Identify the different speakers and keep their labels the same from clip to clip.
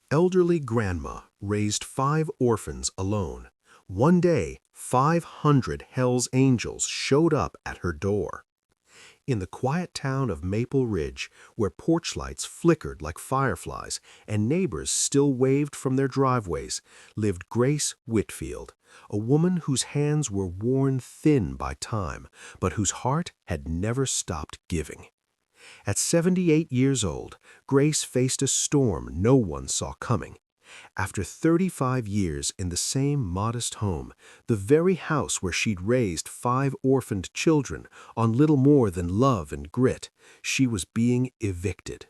Speaker 1: Elderly grandma raised 5 orphans alone. One day, 500 Hell's Angels showed up at her door. In the quiet town of Maple Ridge, where porch lights flickered like fireflies and neighbors still waved from their driveways, lived Grace Whitfield, a woman whose hands were worn thin by time, but whose heart had never stopped giving. At 78 years old, Grace faced a storm no one saw coming. After 35 years in the same modest home, the very house where she'd raised 5 orphaned children on little more than love and grit, she was being evicted.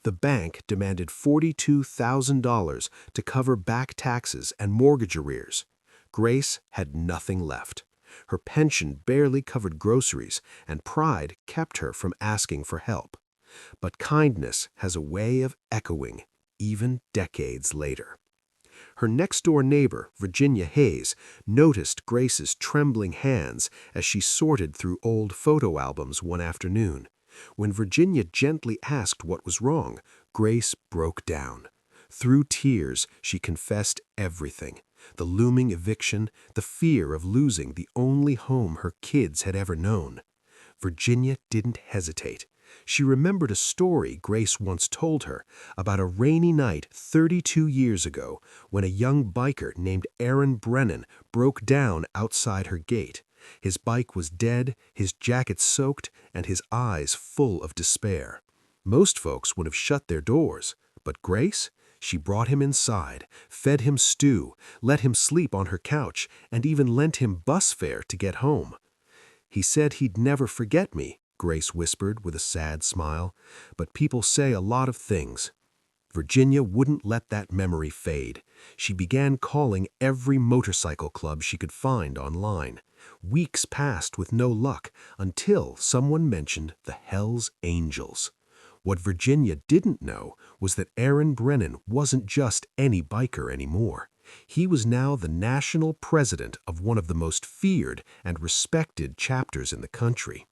Speaker 1: The bank demanded $42,000 to cover back taxes and mortgage arrears. Grace had nothing left. Her pension barely covered groceries, and pride kept her from asking for help. But kindness has a way of echoing, even decades later. Her next-door neighbor, Virginia Hayes, noticed Grace's trembling hands as she sorted through old photo albums one afternoon. When Virginia gently asked what was wrong, Grace broke down. Through tears, she confessed everything: the looming eviction, the fear of losing the only home her kids had ever known. Virginia didn't hesitate. She remembered a story Grace once told her about a rainy night 32 years ago when a young biker named Aaron Brennan broke down outside her gate. His bike was dead, his jacket soaked, and his eyes full of despair. Most folks would have shut their doors, but Grace? She brought him inside, fed him stew, let him sleep on her couch, and even lent him bus fare to get home. "He said he'd never forget me," Grace whispered with a sad smile, "but people say a lot of things." Virginia wouldn't let that memory fade. She began calling every motorcycle club she could find online. Weeks passed with no luck until someone mentioned the Hell's Angels. What Virginia didn't know was that Aaron Brennan wasn't just any biker anymore. He was now the national president of one of the most feared and respected chapters in the country.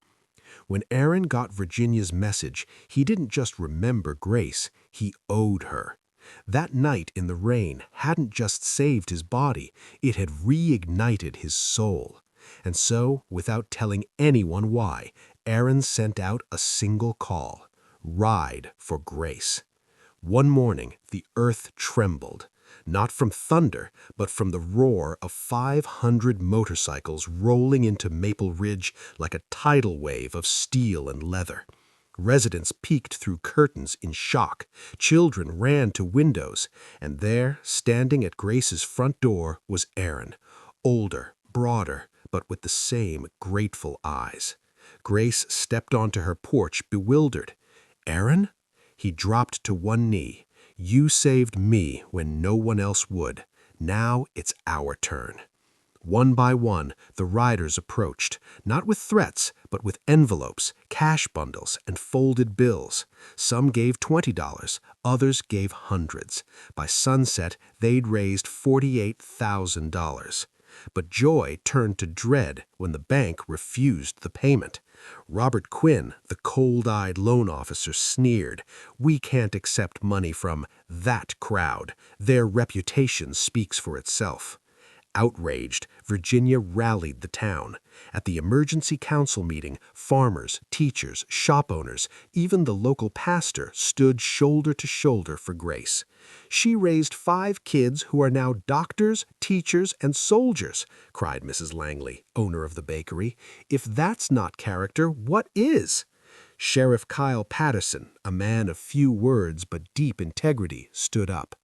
Speaker 1: When Aaron got Virginia's message, he didn't just remember Grace, he owed her. That night in the rain hadn't just saved his body, it had reignited his soul. And so, without telling anyone why, Aaron sent out a single call: ride for Grace. One morning, the earth trembled. Not from thunder, but from the roar of 500 motorcycles rolling into Maple Ridge like a tidal wave of steel and leather. Residents peeked through curtains in shock, children ran to windows, and there, standing at Grace's front door, was Aaron, older, broader, but with the same grateful eyes. Grace stepped onto her porch, bewildered. "Aaron?" He dropped to one knee. "You saved me when no one else would. Now it's our turn." One by one, the riders approached, not with threats, but with envelopes, cash bundles, and folded bills. Some gave $20, others gave hundreds. By sunset, they'd raised $48,000. But joy turned to dread when the bank refused the payment. Robert Quinn, the cold-eyed loan officer, sneered, "We can't accept money from that crowd. Their reputation speaks for itself." Outraged, Virginia rallied the town. At the emergency council meeting, farmers, teachers, shop owners, even the local pastor stood shoulder to shoulder for Grace. "She raised 5 kids who are now doctors, teachers, and soldiers," cried Mrs. Langley, owner of the bakery. "If that's not character, what is?" Sheriff Kyle Patterson, a man of few words but deep integrity, stood up.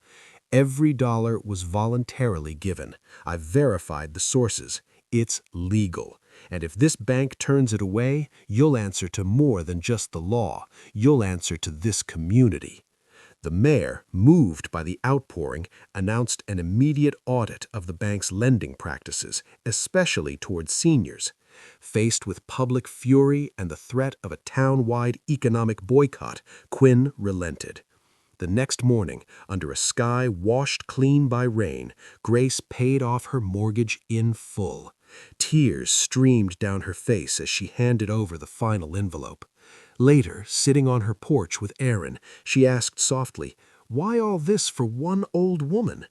Speaker 1: "Every dollar was voluntarily given. I've verified the sources. It's legal. And if this bank turns it away, you'll answer to more than just the law. You'll answer to this community." The mayor, moved by the outpouring, announced an immediate audit of the bank's lending practices, especially toward seniors. Faced with public fury and the threat of a town-wide economic boycott, Quinn relented. The next morning, under a sky washed clean by rain, Grace paid off her mortgage in full. Tears streamed down her face as she handed over the final envelope. Later, sitting on her porch with Aaron, she asked softly, Why all this for one old woman?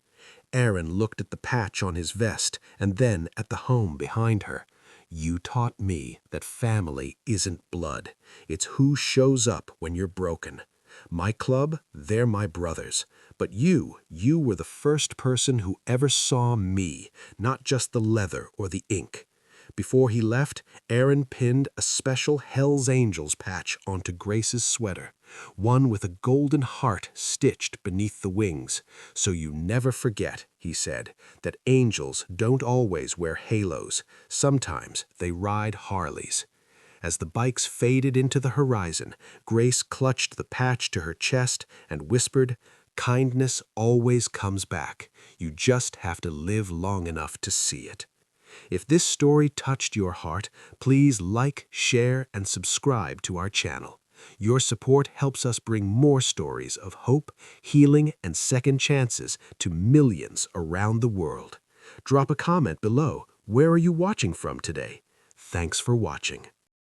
Speaker 1: Aaron looked at the patch on his vest and then at the home behind her. You taught me that family isn't blood. It's who shows up when you're broken. My club, they're my brothers. But you were the first person who ever saw me, not just the leather or the ink. Before he left, Aaron pinned a special Hell's Angels patch onto Grace's sweater, one with a golden heart stitched beneath the wings. So you never forget, he said, that angels don't always wear halos. Sometimes they ride Harleys. As the bikes faded into the horizon, Grace clutched the patch to her chest and whispered, "Kindness always comes back. You just have to live long enough to see it." If this story touched your heart, please like, share, and subscribe to our channel. Your support helps us bring more stories of hope, healing, and second chances to millions around the world. Drop a comment below. Where are you watching from today? Thanks for watching.